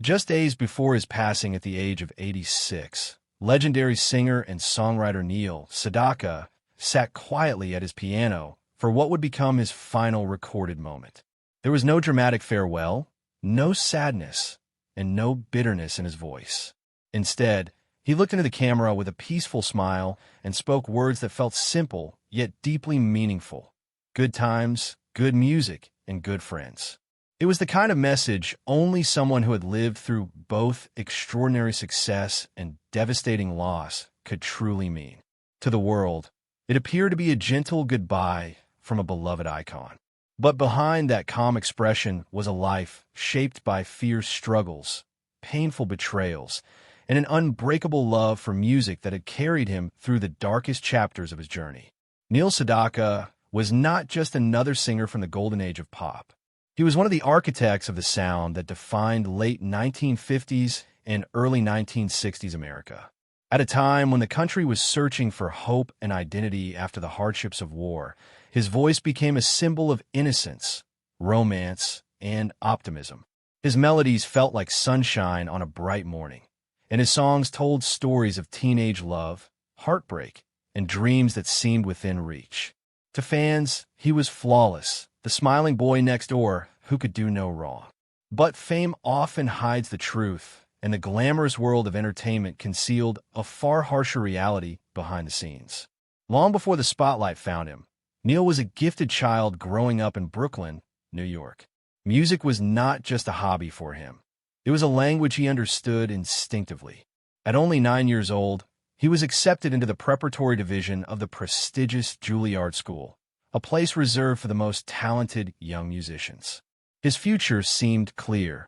Just days before his passing at the age of 86, legendary singer and songwriter Neil Sedaka sat quietly at his piano for what would become his final recorded moment. There was no dramatic farewell, no sadness, and no bitterness in his voice. Instead, he looked into the camera with a peaceful smile and spoke words that felt simple yet deeply meaningful. Good times, good music, and good friends. It was the kind of message only someone who had lived through both extraordinary success and devastating loss could truly mean. To the world, it appeared to be a gentle goodbye from a beloved icon. But behind that calm expression was a life shaped by fierce struggles, painful betrayals, and an unbreakable love for music that had carried him through the darkest chapters of his journey. Neil Sedaka was not just another singer from the golden age of pop. He was one of the architects of the sound that defined late 1950s and early 1960s America. At a time when the country was searching for hope and identity after the hardships of war, his voice became a symbol of innocence, romance, and optimism. His melodies felt like sunshine on a bright morning, and his songs told stories of teenage love, heartbreak, and dreams that seemed within reach. To fans, he was flawless, the smiling boy next door who could do no wrong. But fame often hides the truth, and the glamorous world of entertainment concealed a far harsher reality behind the scenes. Long before the spotlight found him, Neil was a gifted child growing up in Brooklyn, New York. Music was not just a hobby for him. It was a language he understood instinctively. At only 9 years old, he was accepted into the preparatory division of the prestigious Juilliard School, a place reserved for the most talented young musicians. His future seemed clear.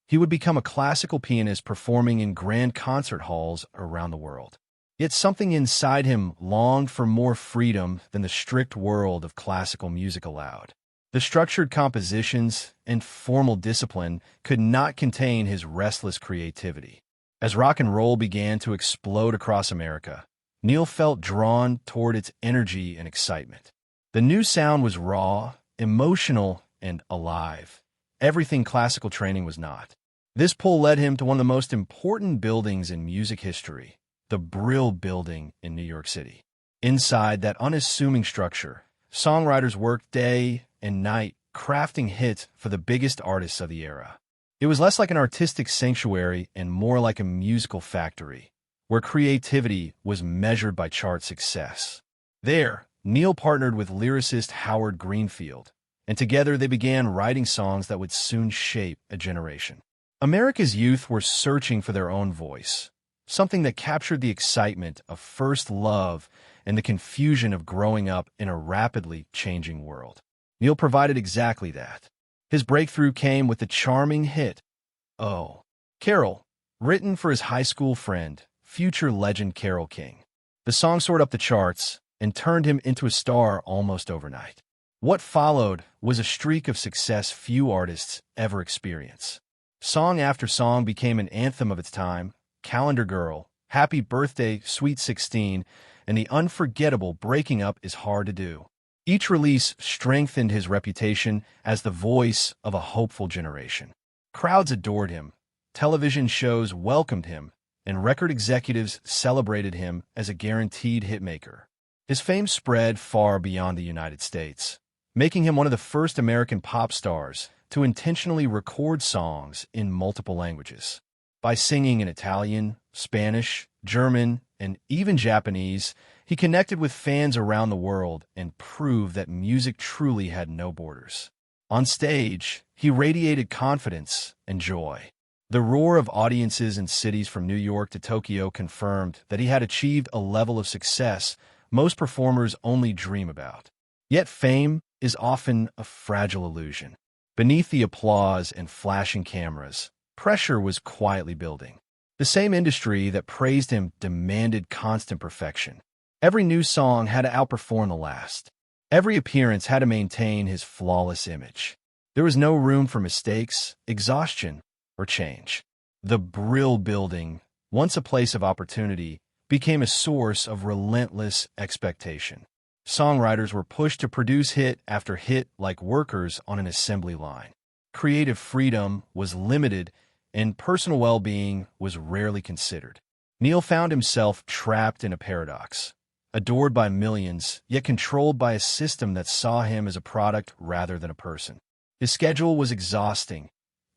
He would become a classical pianist performing in grand concert halls around the world. Yet something inside him longed for more freedom than the strict world of classical music allowed. The structured compositions and formal discipline could not contain his restless creativity. As rock and roll began to explode across America, Neil felt drawn toward its energy and excitement. The new sound was raw, emotional, and alive. Everything classical training was not. This pull led him to one of the most important buildings in music history, the Brill Building in New York City. Inside that unassuming structure, songwriters worked day and night crafting hits for the biggest artists of the era. It was less like an artistic sanctuary and more like a musical factory, where creativity was measured by chart success. There, Neil partnered with lyricist Howard Greenfield, and together they began writing songs that would soon shape a generation. America's youth were searching for their own voice, something that captured the excitement of first love and the confusion of growing up in a rapidly changing world. Neil provided exactly that. His breakthrough came with the charming hit, Oh, Carol, written for his high school friend, future legend Carole King. The song soared up the charts and turned him into a star almost overnight. What followed was a streak of success few artists ever experience. Song after song became an anthem of its time: Calendar Girl, Happy Birthday, Sweet 16, and the unforgettable Breaking Up Is Hard to Do. Each release strengthened his reputation as the voice of a hopeful generation. Crowds adored him, television shows welcomed him, and record executives celebrated him as a guaranteed hitmaker. His fame spread far beyond the United States, making him one of the first American pop stars to intentionally record songs in multiple languages. By singing in Italian, Spanish, German, and even Japanese, he connected with fans around the world and proved that music truly had no borders. On stage, he radiated confidence and joy. The roar of audiences in cities from New York to Tokyo confirmed that he had achieved a level of success most performers only dream about. Yet fame is often a fragile illusion. Beneath the applause and flashing cameras, pressure was quietly building. The same industry that praised him demanded constant perfection. Every new song had to outperform the last. Every appearance had to maintain his flawless image. There was no room for mistakes, exhaustion, or change. The Brill Building, once a place of opportunity, became a source of relentless expectation. Songwriters were pushed to produce hit after hit like workers on an assembly line. Creative freedom was limited, and personal well-being was rarely considered. Neil found himself trapped in a paradox, adored by millions, yet controlled by a system that saw him as a product rather than a person. His schedule was exhausting,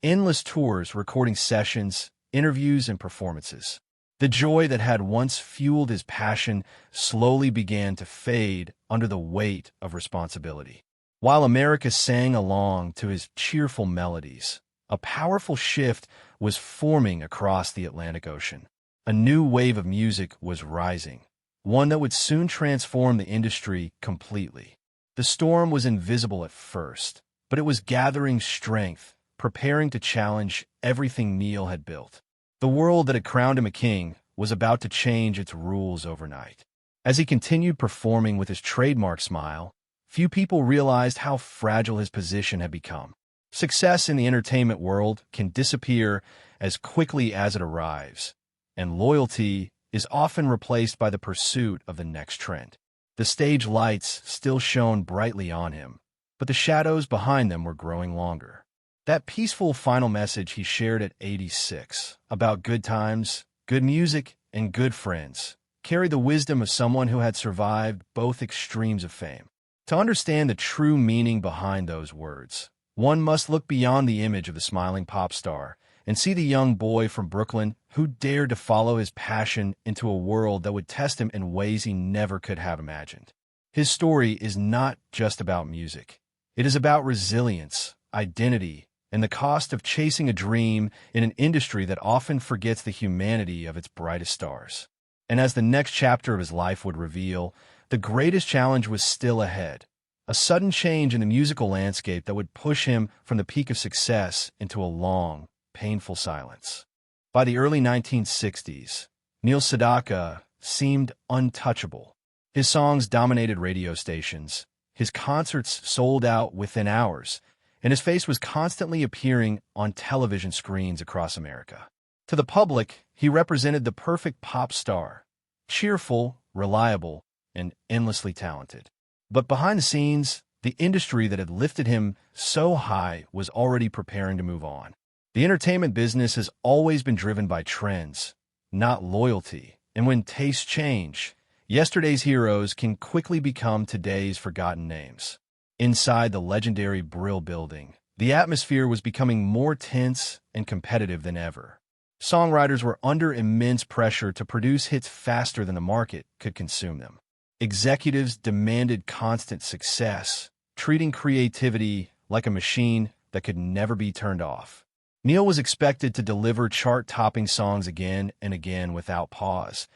endless tours, recording sessions, interviews, and performances. The joy that had once fueled his passion slowly began to fade under the weight of responsibility. While America sang along to his cheerful melodies, a powerful shift was forming across the Atlantic Ocean. A new wave of music was rising, one that would soon transform the industry completely. The storm was invisible at first, but it was gathering strength, preparing to challenge everything Neil had built. The world that had crowned him a king was about to change its rules overnight. As he continued performing with his trademark smile, few people realized how fragile his position had become. Success in the entertainment world can disappear as quickly as it arrives, and loyalty is often replaced by the pursuit of the next trend. The stage lights still shone brightly on him, but the shadows behind them were growing longer. That peaceful final message he shared at 86, about good times, good music, and good friends, carried the wisdom of someone who had survived both extremes of fame. To understand the true meaning behind those words, one must look beyond the image of the smiling pop star and see the young boy from Brooklyn who dared to follow his passion into a world that would test him in ways he never could have imagined. His story is not just about music. It is about resilience, identity, and the cost of chasing a dream in an industry that often forgets the humanity of its brightest stars. And as the next chapter of his life would reveal, the greatest challenge was still ahead, a sudden change in the musical landscape that would push him from the peak of success into a long, painful silence. By the early 1960s, Neil Sedaka seemed untouchable. His songs dominated radio stations, his concerts sold out within hours, and his face was constantly appearing on television screens across America. To the public, he represented the perfect pop star, cheerful, reliable, and endlessly talented. But behind the scenes, the industry that had lifted him so high was already preparing to move on. The entertainment business has always been driven by trends, not loyalty, and when tastes change, yesterday's heroes can quickly become today's forgotten names. Inside the legendary Brill Building, the atmosphere was becoming more tense and competitive than ever. Songwriters were under immense pressure to produce hits faster than the market could consume them. Executives demanded constant success, treating creativity like a machine that could never be turned off. Neil was expected to deliver chart-topping songs again and again without pause,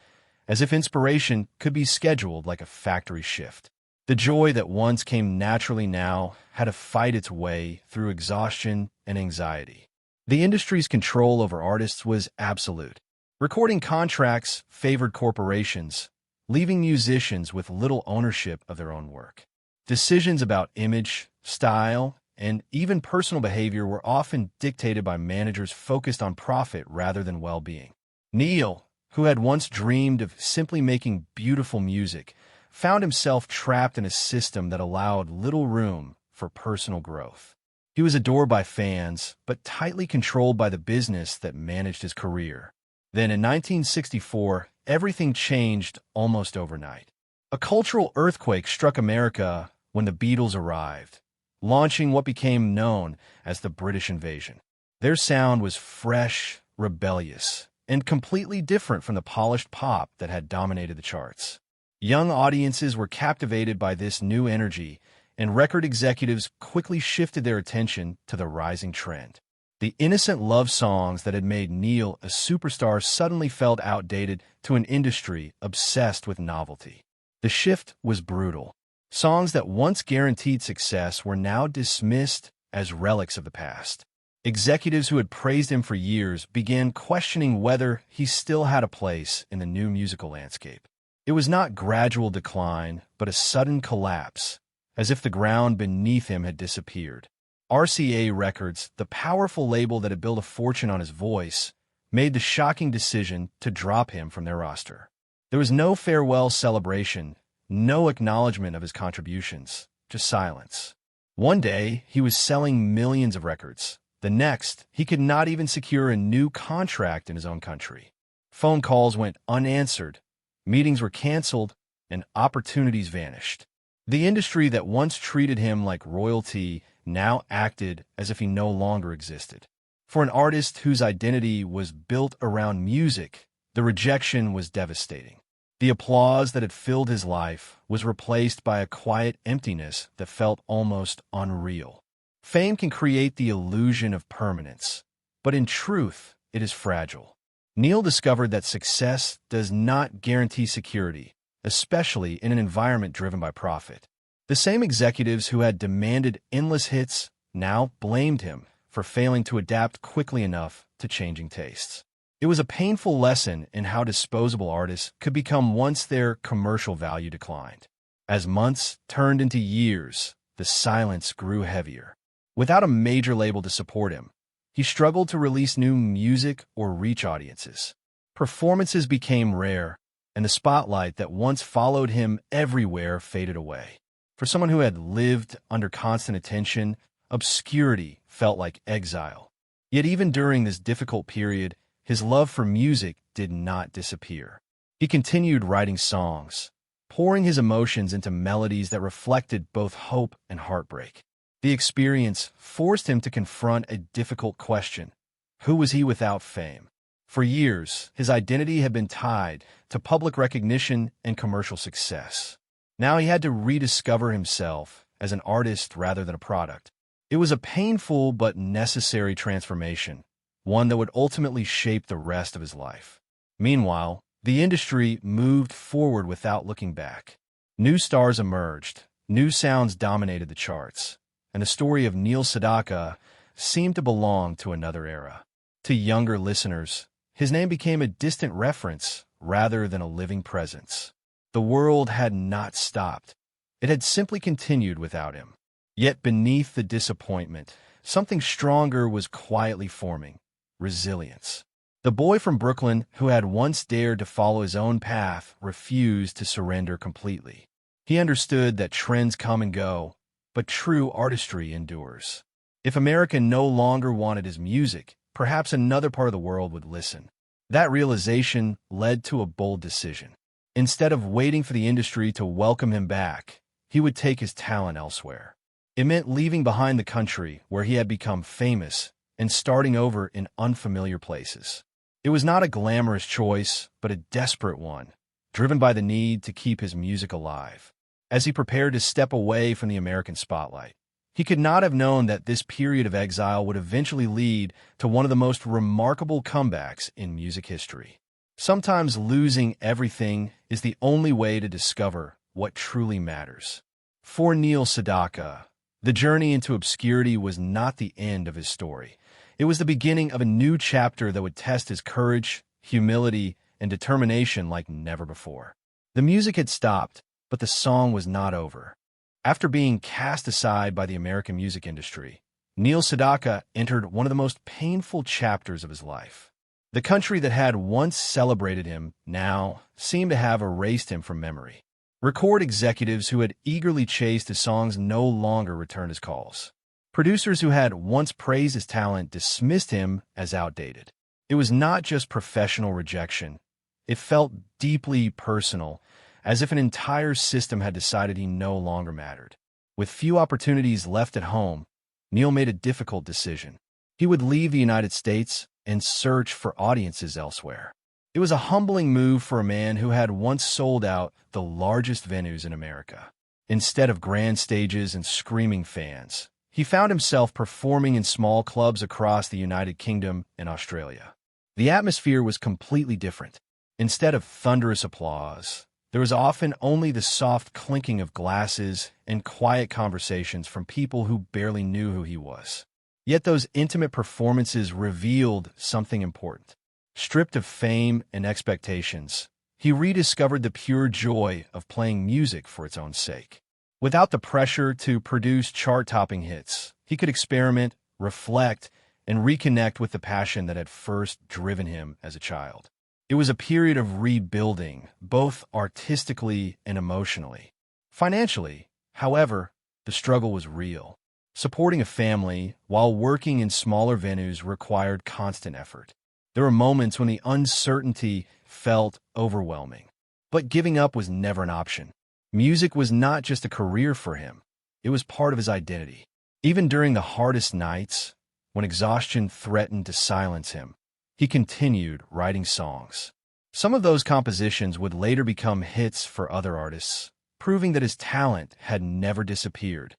as if inspiration could be scheduled like a factory shift. The joy that once came naturally now had to fight its way through exhaustion and anxiety. The industry's control over artists was absolute. Recording contracts favored corporations, leaving musicians with little ownership of their own work. Decisions about image, style, and even personal behavior were often dictated by managers focused on profit rather than well-being. Neil, who had once dreamed of simply making beautiful music, found himself trapped in a system that allowed little room for personal growth. He was adored by fans, but tightly controlled by the business that managed his career. Then in 1964, everything changed almost overnight. A cultural earthquake struck America when the Beatles arrived, launching what became known as the British invasion. Their sound was fresh, rebellious, and completely different from the polished pop that had dominated the charts. Young audiences were captivated by this new energy, and record executives quickly shifted their attention to the rising trend. The innocent love songs that had made Neil a superstar suddenly felt outdated to an industry obsessed with novelty. The shift was brutal. Songs that once guaranteed success were now dismissed as relics of the past. Executives who had praised him for years began questioning whether he still had a place in the new musical landscape. It was not gradual decline, but a sudden collapse, as if the ground beneath him had disappeared. RCA Records, the powerful label that had built a fortune on his voice, made the shocking decision to drop him from their roster. There was no farewell celebration, no acknowledgement of his contributions, just silence. One day, he was selling millions of records, The next, he could not even secure a new contract in his own country. Phone calls went unanswered, meetings were canceled, and opportunities vanished. The industry that once treated him like royalty now acted as if he no longer existed. For an artist whose identity was built around music, the rejection was devastating. The applause that had filled his life was replaced by a quiet emptiness that felt almost unreal. Fame can create the illusion of permanence, but in truth, it is fragile. Neil discovered that success does not guarantee security, especially in an environment driven by profit. The same executives who had demanded endless hits now blamed him for failing to adapt quickly enough to changing tastes. It was a painful lesson in how disposable artists could become once their commercial value declined. As months turned into years, the silence grew heavier. Without a major label to support him, he struggled to release new music or reach audiences. Performances became rare, and the spotlight that once followed him everywhere faded away. For someone who had lived under constant attention, obscurity felt like exile. Yet even during this difficult period, his love for music did not disappear. He continued writing songs, pouring his emotions into melodies that reflected both hope and heartbreak. The experience forced him to confront a difficult question: who was he without fame? For years, his identity had been tied to public recognition and commercial success. Now he had to rediscover himself as an artist rather than a product. It was a painful but necessary transformation, one that would ultimately shape the rest of his life. Meanwhile, the industry moved forward without looking back. New stars emerged, new sounds dominated the charts, and the story of Neil Sedaka seemed to belong to another era. To younger listeners, his name became a distant reference rather than a living presence. The world had not stopped. It had simply continued without him. Yet beneath the disappointment, something stronger was quietly forming: resilience. The boy from Brooklyn who had once dared to follow his own path refused to surrender completely. He understood that trends come and go, but true artistry endures. If America no longer wanted his music, perhaps another part of the world would listen. That realization led to a bold decision. Instead of waiting for the industry to welcome him back, he would take his talent elsewhere. It meant leaving behind the country where he had become famous and starting over in unfamiliar places. It was not a glamorous choice, but a desperate one, driven by the need to keep his music alive. As he prepared to step away from the American spotlight, he could not have known that this period of exile would eventually lead to one of the most remarkable comebacks in music history. Sometimes losing everything is the only way to discover what truly matters. For Neil Sedaka, the journey into obscurity was not the end of his story. It was the beginning of a new chapter that would test his courage, humility, and determination like never before. The music had stopped, but the song was not over. After being cast aside by the American music industry, Neil Sedaka entered one of the most painful chapters of his life. The country that had once celebrated him now seemed to have erased him from memory. Record executives who had eagerly chased his songs no longer returned his calls. Producers who had once praised his talent dismissed him as outdated. It was not just professional rejection. It felt deeply personal, as if an entire system had decided he no longer mattered. With few opportunities left at home, Neil made a difficult decision. He would leave the United States and search for audiences elsewhere. It was a humbling move for a man who had once sold out the largest venues in America. Instead of grand stages and screaming fans, he found himself performing in small clubs across the United Kingdom and Australia. The atmosphere was completely different. Instead of thunderous applause, there was often only the soft clinking of glasses and quiet conversations from people who barely knew who he was. Yet those intimate performances revealed something important. Stripped of fame and expectations, he rediscovered the pure joy of playing music for its own sake. Without the pressure to produce chart-topping hits, he could experiment, reflect, and reconnect with the passion that had first driven him as a child. It was a period of rebuilding, both artistically and emotionally. Financially, however, the struggle was real. Supporting a family while working in smaller venues required constant effort. There were moments when the uncertainty felt overwhelming. But giving up was never an option. Music was not just a career for him. It was part of his identity. Even during the hardest nights, when exhaustion threatened to silence him, he continued writing songs. Some of those compositions would later become hits for other artists, proving that his talent had never disappeared.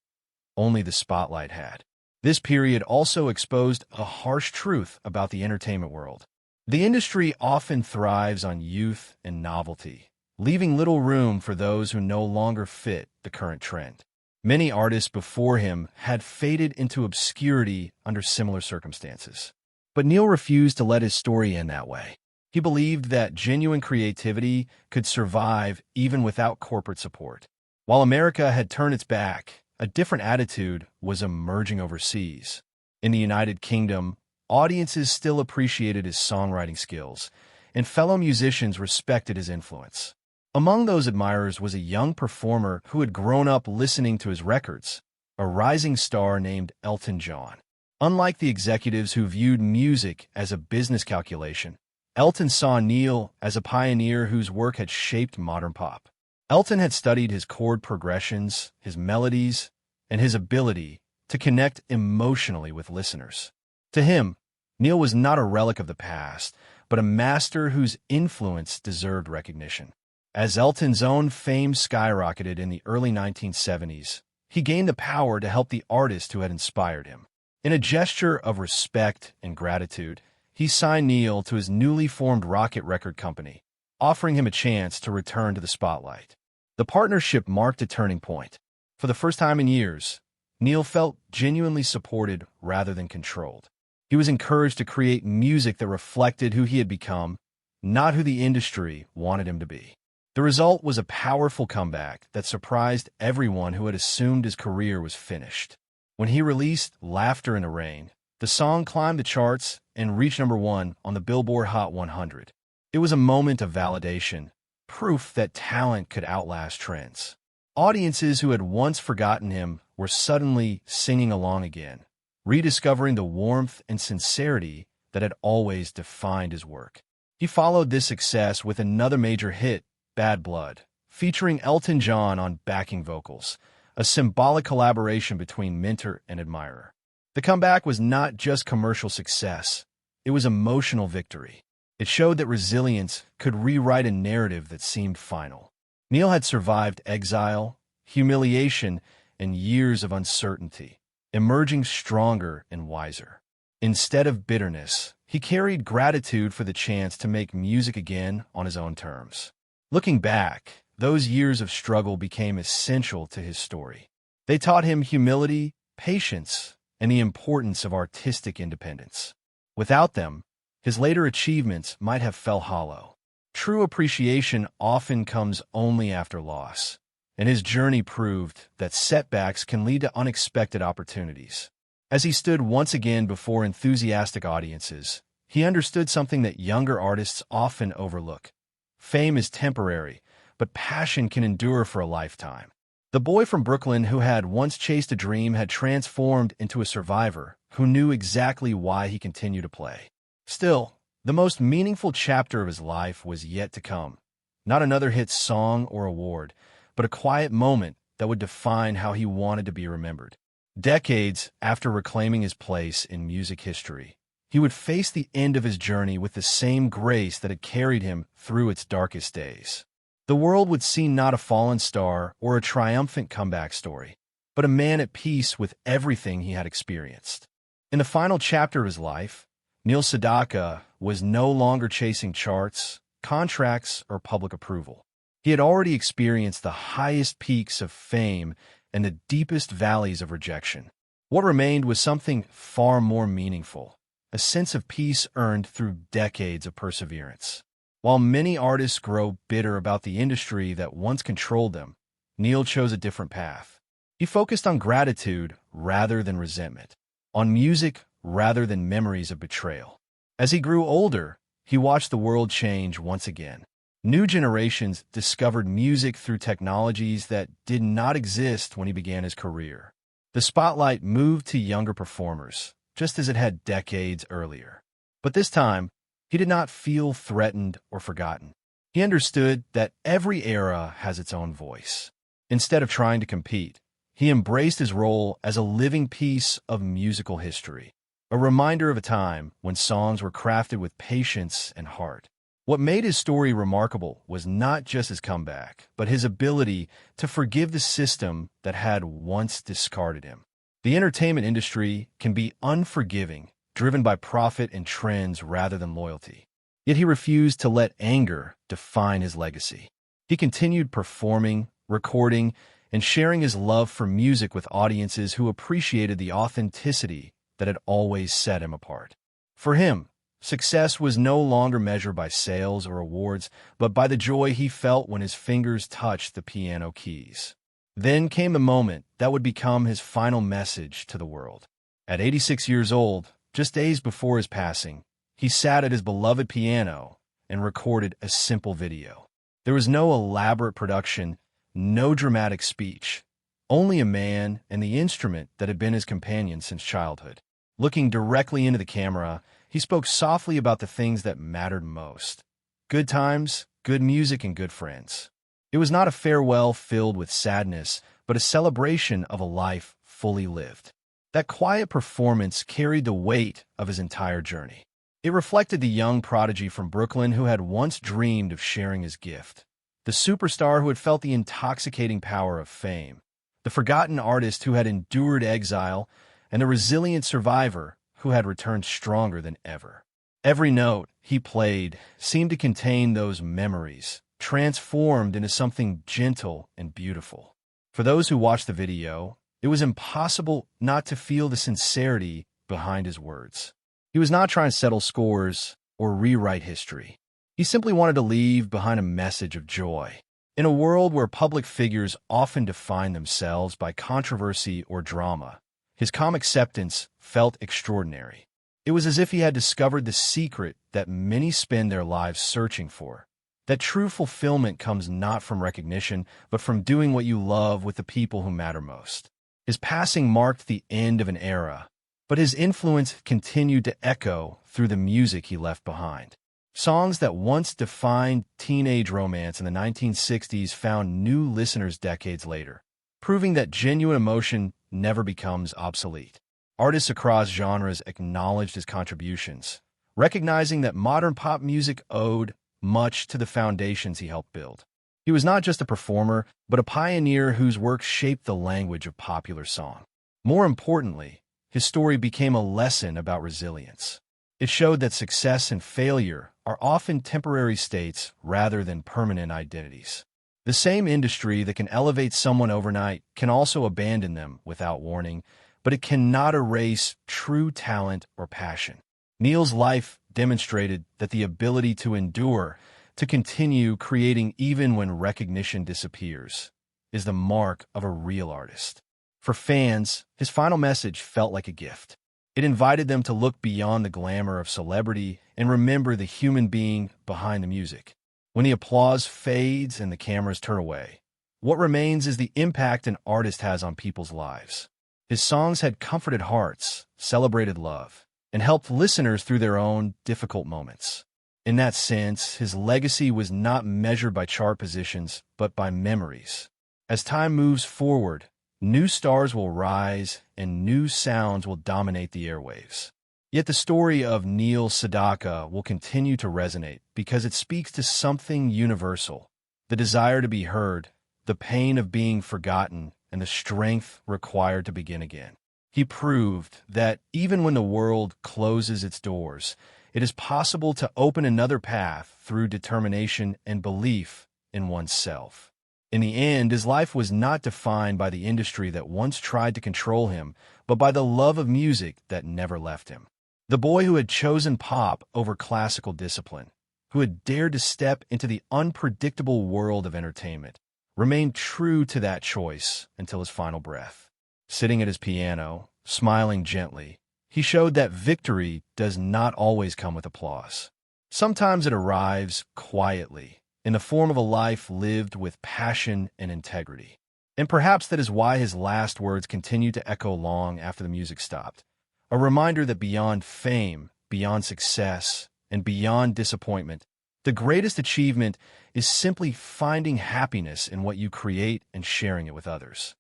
Only the spotlight had. This period also exposed a harsh truth about the entertainment world. The industry often thrives on youth and novelty, leaving little room for those who no longer fit the current trend. Many artists before him had faded into obscurity under similar circumstances. But Neil refused to let his story end that way. He believed that genuine creativity could survive even without corporate support. While America had turned its back, a different attitude was emerging overseas. In the United Kingdom, audiences still appreciated his songwriting skills, and fellow musicians respected his influence. Among those admirers was a young performer who had grown up listening to his records, a rising star named Elton John. Unlike the executives who viewed music as a business calculation, Elton saw Neil as a pioneer whose work had shaped modern pop. Elton had studied his chord progressions, his melodies, and his ability to connect emotionally with listeners. To him, Neil was not a relic of the past, but a master whose influence deserved recognition. As Elton's own fame skyrocketed in the early 1970s, he gained the power to help the artist who had inspired him. In a gesture of respect and gratitude, he signed Neil to his newly formed Rocket record company, offering him a chance to return to the spotlight. The partnership marked a turning point. For the first time in years, Neil felt genuinely supported rather than controlled. He was encouraged to create music that reflected who he had become, not who the industry wanted him to be. The result was a powerful comeback that surprised everyone who had assumed his career was finished. When he released Laughter in the Rain, the song climbed the charts and reached #1 on the Billboard Hot 100. It was a moment of validation, proof that talent could outlast trends. Audiences who had once forgotten him were suddenly singing along again, rediscovering the warmth and sincerity that had always defined his work. He followed this success with another major hit, Bad Blood, featuring Elton John on backing vocals, a symbolic collaboration between mentor and admirer. The comeback was not just commercial success, it was emotional victory. It showed that resilience could rewrite a narrative that seemed final. Neil had survived exile, humiliation, and years of uncertainty, emerging stronger and wiser. Instead of bitterness, he carried gratitude for the chance to make music again on his own terms. Looking back, those years of struggle became essential to his story. They taught him humility, patience, and the importance of artistic independence. Without them, his later achievements might have fell hollow. True appreciation often comes only after loss, and his journey proved that setbacks can lead to unexpected opportunities. As he stood once again before enthusiastic audiences, he understood something that younger artists often overlook. Fame is temporary, but passion can endure for a lifetime. The boy from Brooklyn who had once chased a dream had transformed into a survivor who knew exactly why he continued to play. Still, the most meaningful chapter of his life was yet to come. Not another hit song or award, but a quiet moment that would define how he wanted to be remembered. Decades after reclaiming his place in music history, he would face the end of his journey with the same grace that had carried him through its darkest days. The world would see not a fallen star or a triumphant comeback story, but a man at peace with everything he had experienced. In the final chapter of his life, Neil Sedaka was no longer chasing charts, contracts, or public approval. He had already experienced the highest peaks of fame and the deepest valleys of rejection. What remained was something far more meaningful, a sense of peace earned through decades of perseverance. While many artists grow bitter about the industry that once controlled them, Neil chose a different path. He focused on gratitude rather than resentment, on music rather than memories of betrayal. As he grew older, he watched the world change once again. New generations discovered music through technologies that did not exist when he began his career. The spotlight moved to younger performers, just as it had decades earlier. But this time, he did not feel threatened or forgotten. He understood that every era has its own voice. Instead of trying to compete, he embraced his role as a living piece of musical history, a reminder of a time when songs were crafted with patience and heart. What made his story remarkable was not just his comeback, but his ability to forgive the system that had once discarded him. The entertainment industry can be unforgiving, driven by profit and trends rather than loyalty. Yet he refused to let anger define his legacy. He continued performing, recording, and sharing his love for music with audiences who appreciated the authenticity that had always set him apart. For him, success was no longer measured by sales or awards, but by the joy he felt when his fingers touched the piano keys. Then came the moment that would become his final message to the world. At 86 years old, just days before his passing, he sat at his beloved piano and recorded a simple video. There was no elaborate production, no dramatic speech, only a man and the instrument that had been his companion since childhood. Looking directly into the camera, he spoke softly about the things that mattered most. Good times, good music, and good friends. It was not a farewell filled with sadness, but a celebration of a life fully lived. That quiet performance carried the weight of his entire journey. It reflected the young prodigy from Brooklyn who had once dreamed of sharing his gift, the superstar who had felt the intoxicating power of fame, the forgotten artist who had endured exile, and the resilient survivor who had returned stronger than ever. Every note he played seemed to contain those memories, transformed into something gentle and beautiful. For those who watched the video, it was impossible not to feel the sincerity behind his words. He was not trying to settle scores or rewrite history. He simply wanted to leave behind a message of joy. In a world where public figures often define themselves by controversy or drama, his calm acceptance felt extraordinary. It was as if he had discovered the secret that many spend their lives searching for, that true fulfillment comes not from recognition, but from doing what you love with the people who matter most. His passing marked the end of an era, but his influence continued to echo through the music he left behind. Songs that once defined teenage romance in the 1960s found new listeners decades later, proving that genuine emotion never becomes obsolete. Artists across genres acknowledged his contributions, recognizing that modern pop music owed much to the foundations he helped build. He was not just a performer, but a pioneer whose work shaped the language of popular song. More importantly, his story became a lesson about resilience. It showed that success and failure are often temporary states rather than permanent identities. The same industry that can elevate someone overnight can also abandon them without warning, but it cannot erase true talent or passion. Neil's life demonstrated that the ability to endure, to continue creating even when recognition disappears, is the mark of a real artist. For fans, his final message felt like a gift. It invited them to look beyond the glamour of celebrity and remember the human being behind the music. When the applause fades and the cameras turn away, what remains is the impact an artist has on people's lives. His songs had comforted hearts, celebrated love, and helped listeners through their own difficult moments. In that sense, his legacy was not measured by chart positions, but by memories. As time moves forward, new stars will rise and new sounds will dominate the airwaves. Yet the story of Neil Sedaka will continue to resonate because it speaks to something universal: the desire to be heard, the pain of being forgotten, and the strength required to begin again. He proved that even when the world closes its doors, it is possible to open another path through determination and belief in oneself. In the end, his life was not defined by the industry that once tried to control him, but by the love of music that never left him. The boy who had chosen pop over classical discipline, who had dared to step into the unpredictable world of entertainment, remained true to that choice until his final breath. Sitting at his piano, smiling gently, he showed that victory does not always come with applause. Sometimes it arrives quietly, in the form of a life lived with passion and integrity. And perhaps that is why his last words continued to echo long after the music stopped. A reminder that beyond fame, beyond success, and beyond disappointment, the greatest achievement is simply finding happiness in what you create and sharing it with others.